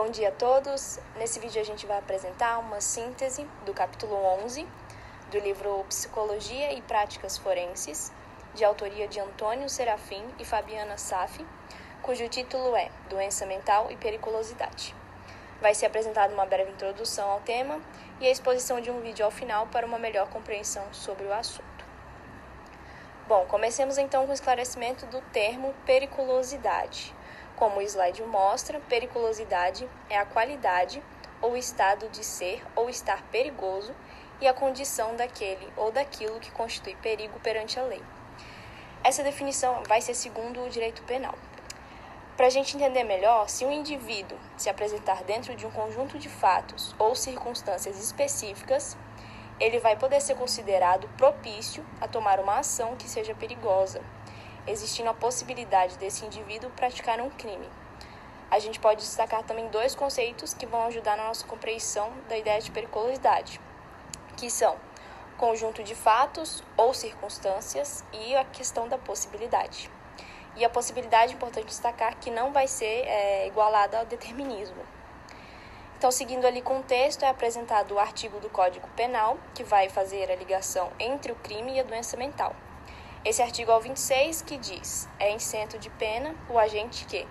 Bom dia a todos. Nesse vídeo a gente vai apresentar uma síntese do capítulo 11 do livro Psicologia e Práticas Forenses, de autoria de Antônio Serafim e Fabiana Safi, cujo título é Doença Mental e Periculosidade. Vai ser apresentada uma breve introdução ao tema e a exposição de um vídeo ao final para uma melhor compreensão sobre o assunto. Bom, comecemos então com o esclarecimento do termo periculosidade. Como o slide mostra, periculosidade é a qualidade ou estado de ser ou estar perigoso e a condição daquele ou daquilo que constitui perigo perante a lei. Essa definição vai ser segundo o direito penal. Para a gente entender melhor, se um indivíduo se apresentar dentro de um conjunto de fatos ou circunstâncias específicas, ele vai poder ser considerado propício a tomar uma ação que seja perigosa, existindo a possibilidade desse indivíduo praticar um crime. A gente pode destacar também dois conceitos que vão ajudar na nossa compreensão da ideia de periculosidade, que são conjunto de fatos ou circunstâncias e a questão da possibilidade. E a possibilidade, é importante destacar, que não vai ser igualada ao determinismo. Então, seguindo ali com o texto, é apresentado o artigo do Código Penal, que vai fazer a ligação entre o crime e a doença mental. Esse artigo é o 26, que diz: é isento de pena o agente que,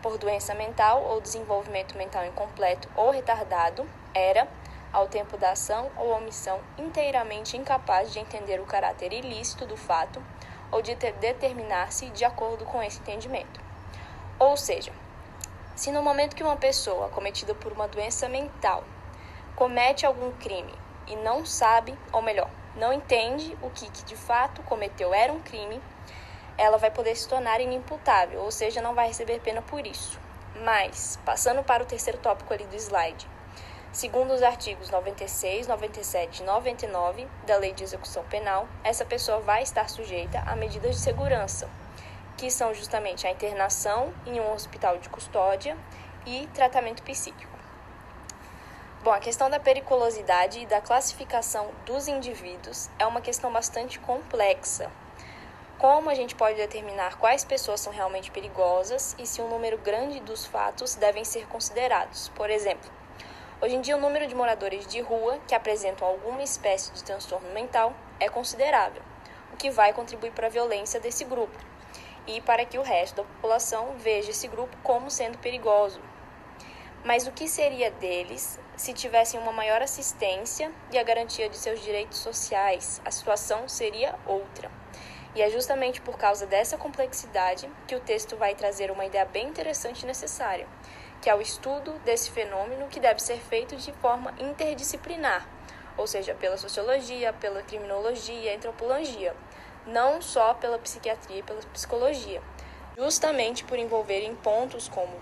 por doença mental ou desenvolvimento mental incompleto ou retardado, era, ao tempo da ação ou omissão, inteiramente incapaz de entender o caráter ilícito do fato ou de determinar-se de acordo com esse entendimento. Ou seja, se no momento que uma pessoa acometida por uma doença mental comete algum crime e não sabe, ou melhor, não entende o que de fato cometeu era um crime, ela vai poder se tornar inimputável, ou seja, não vai receber pena por isso. Mas, passando para o terceiro tópico ali do slide, segundo os artigos 96, 97 e 99 da Lei de Execução Penal, essa pessoa vai estar sujeita a medidas de segurança, que são justamente a internação em um hospital de custódia e tratamento psíquico. Bom, a questão da periculosidade e da classificação dos indivíduos é uma questão bastante complexa. Como a gente pode determinar quais pessoas são realmente perigosas e se um número grande dos fatos devem ser considerados? Por exemplo, hoje em dia o número de moradores de rua que apresentam alguma espécie de transtorno mental é considerável, o que vai contribuir para a violência desse grupo e para que o resto da população veja esse grupo como sendo perigoso. Mas o que seria deles se tivessem uma maior assistência e a garantia de seus direitos sociais? A situação seria outra. E é justamente por causa dessa complexidade que o texto vai trazer uma ideia bem interessante e necessária, que é o estudo desse fenômeno que deve ser feito de forma interdisciplinar, ou seja, pela sociologia, pela criminologia e antropologia, não só pela psiquiatria e pela psicologia, justamente por envolverem pontos como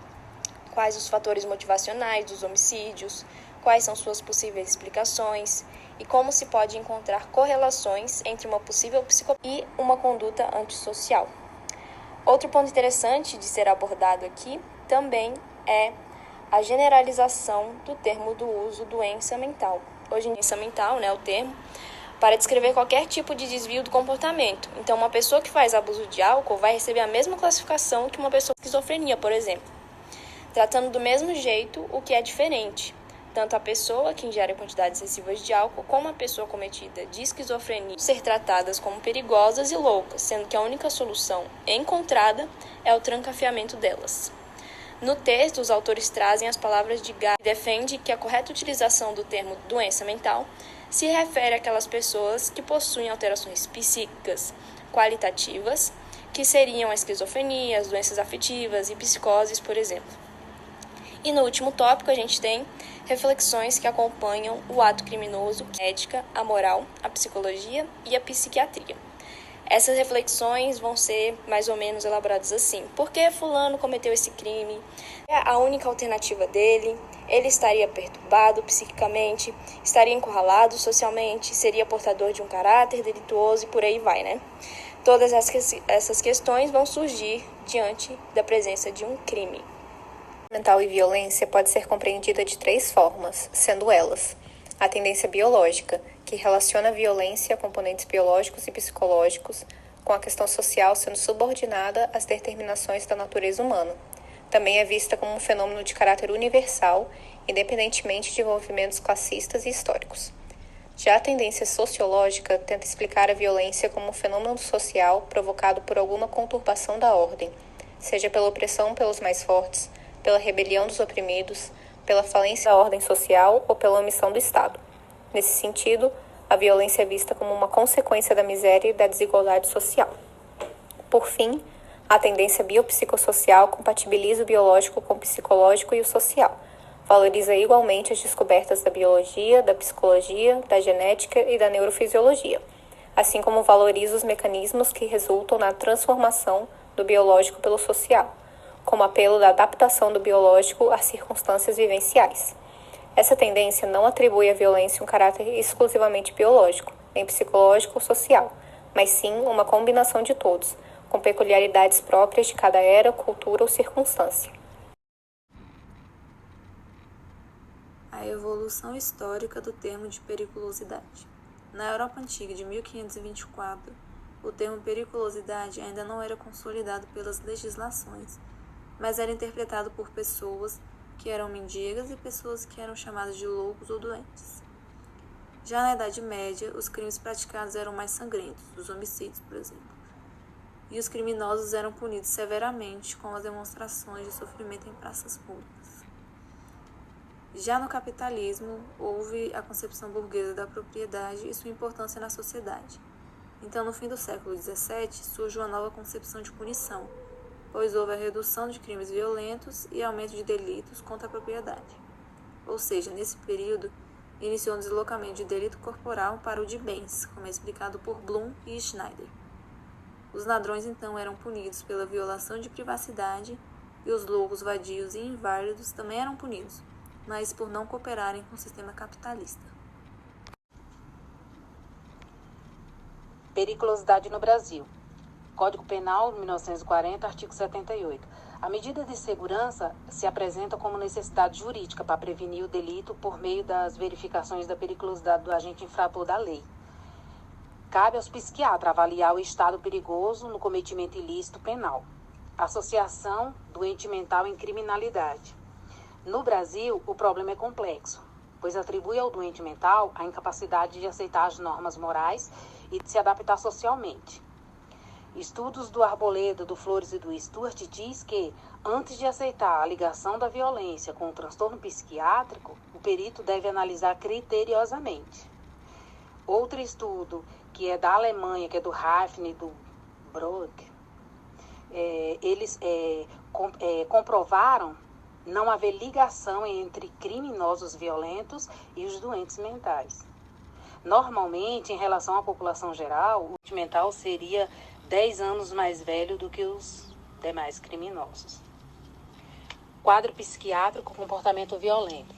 quais os fatores motivacionais dos homicídios, quais são suas possíveis explicações e como se pode encontrar correlações entre uma possível psicopatia e uma conduta antissocial. Outro ponto interessante de ser abordado aqui também é a generalização do termo do uso doença mental. Hoje em dia, doença mental, o termo, para descrever qualquer tipo de desvio do comportamento. Então, uma pessoa que faz abuso de álcool vai receber a mesma classificação que uma pessoa com esquizofrenia, por exemplo, tratando do mesmo jeito o que é diferente. Tanto a pessoa que ingere quantidades excessivas de álcool como a pessoa cometida de esquizofrenia ser tratadas como perigosas e loucas, sendo que a única solução encontrada é o trancafiamento delas. No texto, os autores trazem as palavras de Gay, que defende que a correta utilização do termo doença mental se refere àquelas pessoas que possuem alterações psíquicas qualitativas, que seriam a esquizofrenia, as doenças afetivas e psicoses, por exemplo. E no último tópico, a gente tem reflexões que acompanham o ato criminoso, a ética, a moral, a psicologia e a psiquiatria. Essas reflexões vão ser mais ou menos elaboradas assim: por que fulano cometeu esse crime? É a única alternativa dele? Ele estaria perturbado psiquicamente? Estaria encurralado socialmente? Seria portador de um caráter delituoso? E por aí vai, né? Todas essas questões vão surgir diante da presença de um crime. Mental e violência pode ser compreendida de três formas, sendo elas: a tendência biológica, que relaciona a violência a componentes biológicos e psicológicos, com a questão social sendo subordinada às determinações da natureza humana, também é vista como um fenômeno de caráter universal, independentemente de envolvimentos classistas e históricos. Já a tendência sociológica tenta explicar a violência como um fenômeno social provocado por alguma conturbação da ordem, seja pela opressão pelos mais fortes, pela rebelião dos oprimidos, pela falência da ordem social ou pela omissão do Estado. Nesse sentido, a violência é vista como uma consequência da miséria e da desigualdade social. Por fim, a tendência biopsicossocial compatibiliza o biológico com o psicológico e o social. Valoriza igualmente as descobertas da biologia, da psicologia, da genética e da neurofisiologia, assim como valoriza os mecanismos que resultam na transformação do biológico pelo social, como apelo da adaptação do biológico às circunstâncias vivenciais. Essa tendência não atribui à violência um caráter exclusivamente biológico, nem psicológico ou social, mas sim uma combinação de todos, com peculiaridades próprias de cada era, cultura ou circunstância. A evolução histórica do termo de periculosidade. Na Europa Antiga de 1524, o termo periculosidade ainda não era consolidado pelas legislações, mas era interpretado por pessoas que eram mendigas e pessoas que eram chamadas de loucos ou doentes. Já na Idade Média, os crimes praticados eram mais sangrentos, os homicídios, por exemplo, e os criminosos eram punidos severamente com as demonstrações de sofrimento em praças públicas. Já no capitalismo, houve a concepção burguesa da propriedade e sua importância na sociedade. Então, no fim do século XVII, surge uma nova concepção de punição, pois houve a redução de crimes violentos e aumento de delitos contra a propriedade. Ou seja, nesse período, iniciou um deslocamento de delito corporal para o de bens, como é explicado por Bloom e Schneider. Os ladrões, então, eram punidos pela violação de privacidade e os loucos, vadios e inválidos também eram punidos, mas por não cooperarem com o sistema capitalista. Periculosidade no Brasil. Código Penal, 1940, artigo 78. A medida de segurança se apresenta como necessidade jurídica para prevenir o delito por meio das verificações da periculosidade do agente infrator da lei. Cabe aos psiquiatras avaliar o estado perigoso no cometimento ilícito penal. Associação doente mental em criminalidade. No Brasil, o problema é complexo, pois atribui ao doente mental a incapacidade de aceitar as normas morais e de se adaptar socialmente. Estudos do Arboleda, do Flores e do Stuart diz que, antes de aceitar a ligação da violência com o transtorno psiquiátrico, o perito deve analisar criteriosamente. Outro estudo, que é da Alemanha, que é do Hafner e do Brod, eles comprovaram não haver ligação entre criminosos violentos e os doentes mentais. Normalmente, em relação à população geral, o doente mental seria 10 anos mais velho do que os demais criminosos. Quadro psiquiátrico, comportamento violento.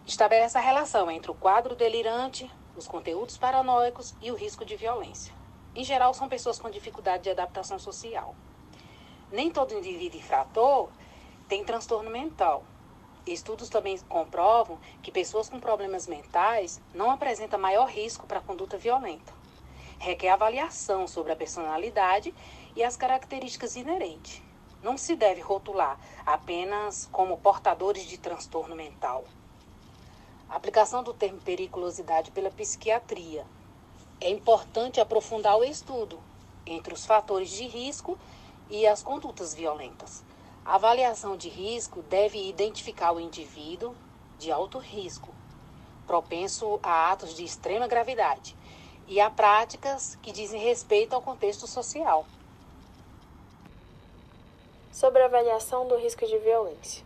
Estabelece a relação entre o quadro delirante, os conteúdos paranoicos e o risco de violência. Em geral, são pessoas com dificuldade de adaptação social. Nem todo indivíduo infrator tem transtorno mental. Estudos também comprovam que pessoas com problemas mentais não apresentam maior risco para a conduta violenta. Requer avaliação sobre a personalidade e as características inerentes. Não se deve rotular apenas como portadores de transtorno mental. A aplicação do termo periculosidade pela psiquiatria. É importante aprofundar o estudo entre os fatores de risco e as condutas violentas. A avaliação de risco deve identificar o indivíduo de alto risco, propenso a atos de extrema gravidade, e a práticas que dizem respeito ao contexto social. Sobre a avaliação do risco de violência.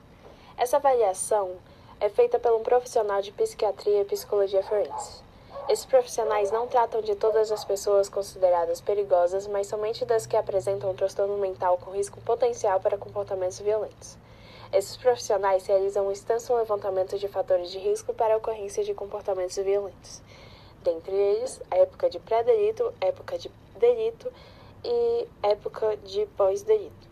Essa avaliação é feita por um profissional de psiquiatria e psicologia forense. Esses profissionais não tratam de todas as pessoas consideradas perigosas, mas somente das que apresentam um transtorno mental com risco potencial para comportamentos violentos. Esses profissionais realizam um extenso levantamento de fatores de risco para a ocorrência de comportamentos violentos. Dentre eles, a época de pré-delito, época de delito e época de pós-delito.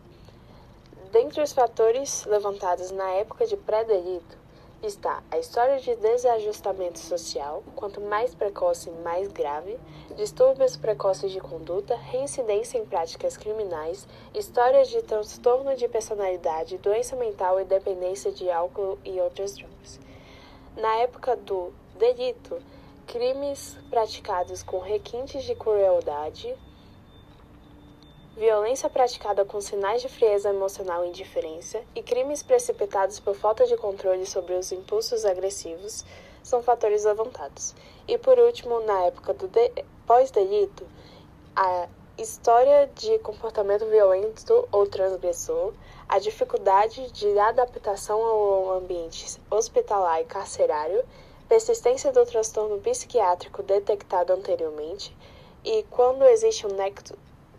Dentre os fatores levantados na época de pré-delito, está a história de desajustamento social, quanto mais precoce, mais grave, distúrbios precoces de conduta, reincidência em práticas criminais, histórias de transtorno de personalidade, doença mental e dependência de álcool e outras drogas. Na época do delito, crimes praticados com requintes de crueldade, violência praticada com sinais de frieza emocional e indiferença e crimes precipitados por falta de controle sobre os impulsos agressivos são fatores levantados. E por último, na época do pós-delito, a história de comportamento violento ou transgressor, a dificuldade de adaptação ao ambiente hospitalar e carcerário, persistência do transtorno psiquiátrico detectado anteriormente e quando existe um nexo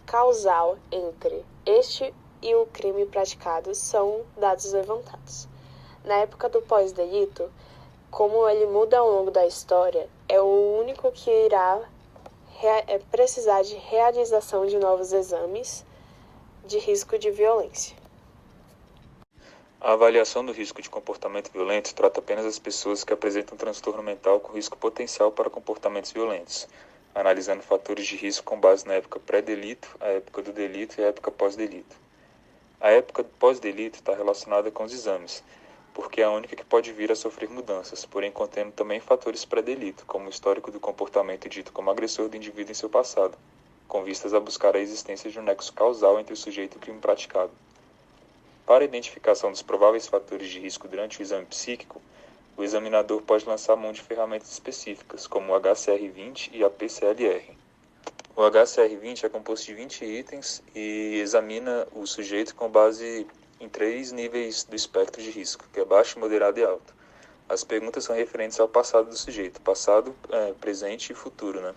causal entre este e o crime praticado são dados levantados. Na época do pós-delito, como ele muda ao longo da história, é o único que irá precisar de realização de novos exames de risco de violência. A avaliação do risco de comportamento violento trata apenas as pessoas que apresentam transtorno mental com risco potencial para comportamentos violentos, analisando fatores de risco com base na época pré-delito, a época do delito e a época pós-delito. A época pós-delito está relacionada com os exames, porque é a única que pode vir a sofrer mudanças, porém contendo também fatores pré-delito, como o histórico do comportamento dito como agressor do indivíduo em seu passado, com vistas a buscar a existência de um nexo causal entre o sujeito e o crime praticado. Para a identificação dos prováveis fatores de risco durante o exame psíquico, o examinador pode lançar mão de ferramentas específicas, como o HCR20 e a PCLR. O HCR20 é composto de 20 itens e examina o sujeito com base em 3 níveis do espectro de risco, que é baixo, moderado e alto. As perguntas são referentes ao passado do sujeito, passado, presente e futuro,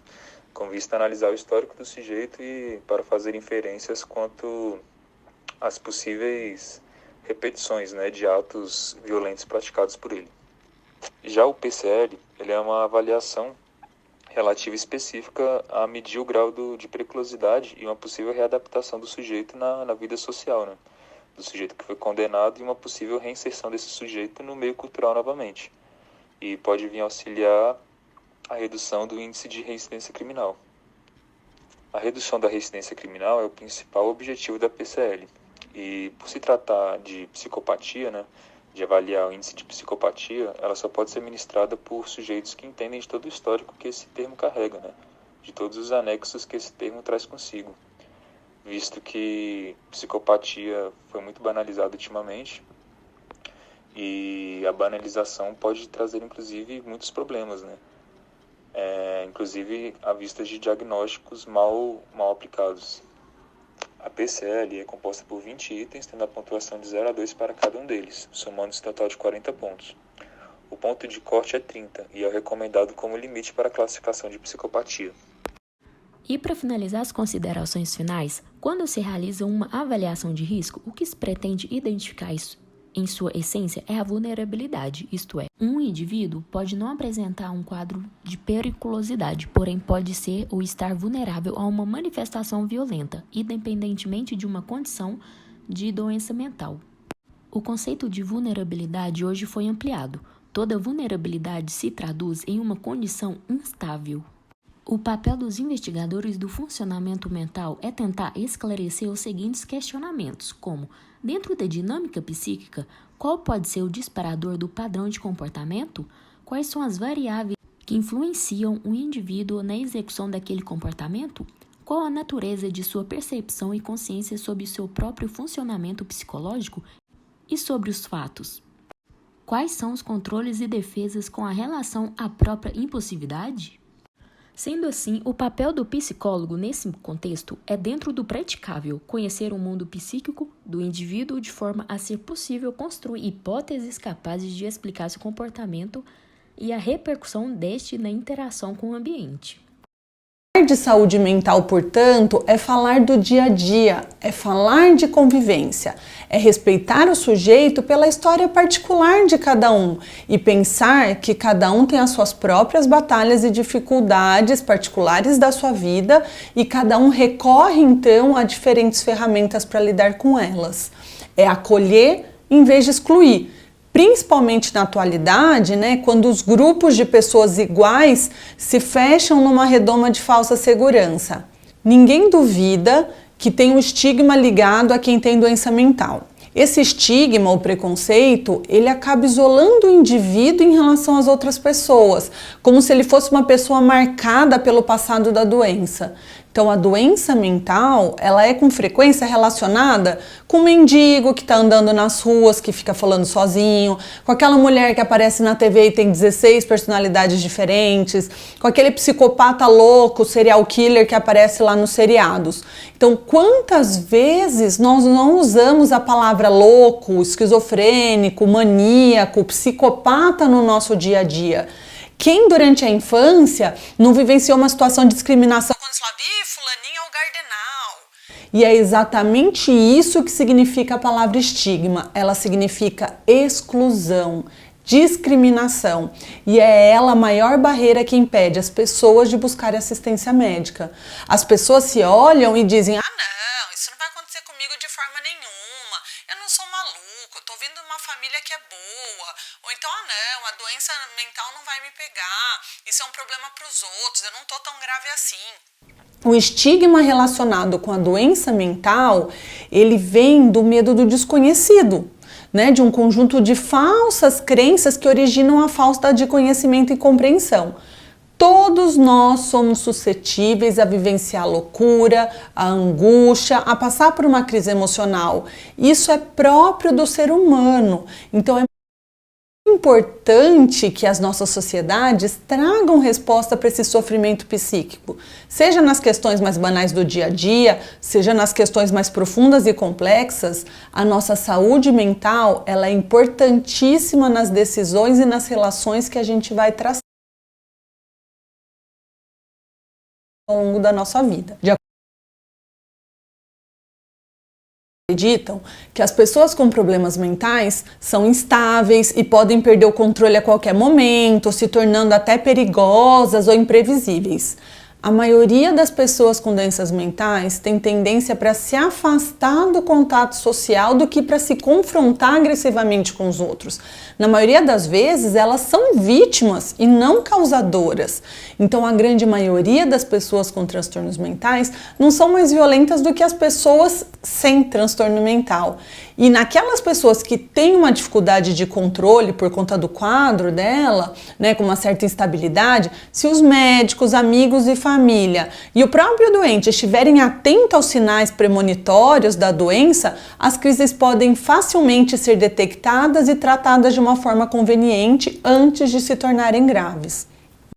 com vista a analisar o histórico do sujeito e para fazer inferências quanto às possíveis repetições de atos violentos praticados por ele. Já o PCL, ele é uma avaliação relativa específica a medir o grau de periculosidade e uma possível readaptação do sujeito na vida social, do sujeito que foi condenado e uma possível reinserção desse sujeito no meio cultural novamente. E pode vir auxiliar a redução do índice de reincidência criminal. A redução da reincidência criminal é o principal objetivo da PCL. E por se tratar de psicopatia, de avaliar o índice de psicopatia, ela só pode ser ministrada por sujeitos que entendem de todo o histórico que esse termo carrega, de todos os anexos que esse termo traz consigo, visto que psicopatia foi muito banalizada ultimamente e a banalização pode trazer, inclusive, muitos problemas, inclusive à vista de diagnósticos mal aplicados. A PCL é composta por 20 itens, tendo a pontuação de 0 a 2 para cada um deles, somando-se um total de 40 pontos. O ponto de corte é 30 e é o recomendado como limite para a classificação de psicopatia. E para finalizar as considerações finais, quando se realiza uma avaliação de risco, o que se pretende identificar em sua essência é a vulnerabilidade, isto é, um indivíduo pode não apresentar um quadro de periculosidade, porém pode ser ou estar vulnerável a uma manifestação violenta, independentemente de uma condição de doença mental. O conceito de vulnerabilidade hoje foi ampliado. Toda vulnerabilidade se traduz em uma condição instável. O papel dos investigadores do funcionamento mental é tentar esclarecer os seguintes questionamentos, como, dentro da dinâmica psíquica, qual pode ser o disparador do padrão de comportamento? Quais são as variáveis que influenciam o indivíduo na execução daquele comportamento? Qual a natureza de sua percepção e consciência sobre seu próprio funcionamento psicológico e sobre os fatos? Quais são os controles e defesas com a relação à própria impulsividade? Sendo assim, o papel do psicólogo nesse contexto é, dentro do praticável, conhecer o mundo psíquico do indivíduo de forma a ser possível construir hipóteses capazes de explicar seu comportamento e a repercussão deste na interação com o ambiente. Falar de saúde mental, portanto, é falar do dia a dia, é falar de convivência, é respeitar o sujeito pela história particular de cada um e pensar que cada um tem as suas próprias batalhas e dificuldades particulares da sua vida e cada um recorre então a diferentes ferramentas para lidar com elas. É acolher em vez de excluir, principalmente na atualidade, né, quando os grupos de pessoas iguais se fecham numa redoma de falsa segurança. Ninguém duvida que tem um estigma ligado a quem tem doença mental. Esse estigma ou preconceito, ele acaba isolando o indivíduo em relação às outras pessoas, como se ele fosse uma pessoa marcada pelo passado da doença. Então, a doença mental, ela é com frequência relacionada com o mendigo que está andando nas ruas, que fica falando sozinho, com aquela mulher que aparece na TV e tem 16 personalidades diferentes, com aquele psicopata louco, serial killer que aparece lá nos seriados. Então, quantas vezes nós não usamos a palavra louco, esquizofrênico, maníaco, psicopata no nosso dia a dia? Quem durante a infância não vivenciou uma situação de discriminação quando se fala, fulaninho é o gardenal? E é exatamente isso que significa a palavra estigma. Ela significa exclusão, discriminação. E é ela a maior barreira que impede as pessoas de buscarem assistência médica. As pessoas se olham e dizem, não, isso não vai acontecer comigo de forma nenhuma. Eu não sou maluco, eu tô vindo de uma família que é boa. Ou então, não, a doença mental não vai me pegar. Isso é um problema para os outros, eu não tô tão grave assim. O estigma relacionado com a doença mental, ele vem do medo do desconhecido, né? De um conjunto de falsas crenças que originam a falta de conhecimento e compreensão. Todos nós somos suscetíveis a vivenciar a loucura, a angústia, a passar por uma crise emocional. Isso é próprio do ser humano. Então é importante que as nossas sociedades tragam resposta para esse sofrimento psíquico, seja nas questões mais banais do dia a dia, seja nas questões mais profundas e complexas. A nossa saúde mental, ela é importantíssima nas decisões e nas relações que a gente vai traçar ao longo da nossa vida. Acreditam que as pessoas com problemas mentais são instáveis e podem perder o controle a qualquer momento, se tornando até perigosas ou imprevisíveis. A maioria das pessoas com doenças mentais tem tendência para se afastar do contato social do que para se confrontar agressivamente com os outros. Na maioria das vezes, elas são vítimas e não causadoras. Então, a grande maioria das pessoas com transtornos mentais não são mais violentas do que as pessoas sem transtorno mental. E naquelas pessoas que têm uma dificuldade de controle por conta do quadro dela, né, com uma certa instabilidade, se os médicos, amigos e família e o próprio doente estiverem atentos aos sinais premonitórios da doença, as crises podem facilmente ser detectadas e tratadas de uma forma conveniente antes de se tornarem graves.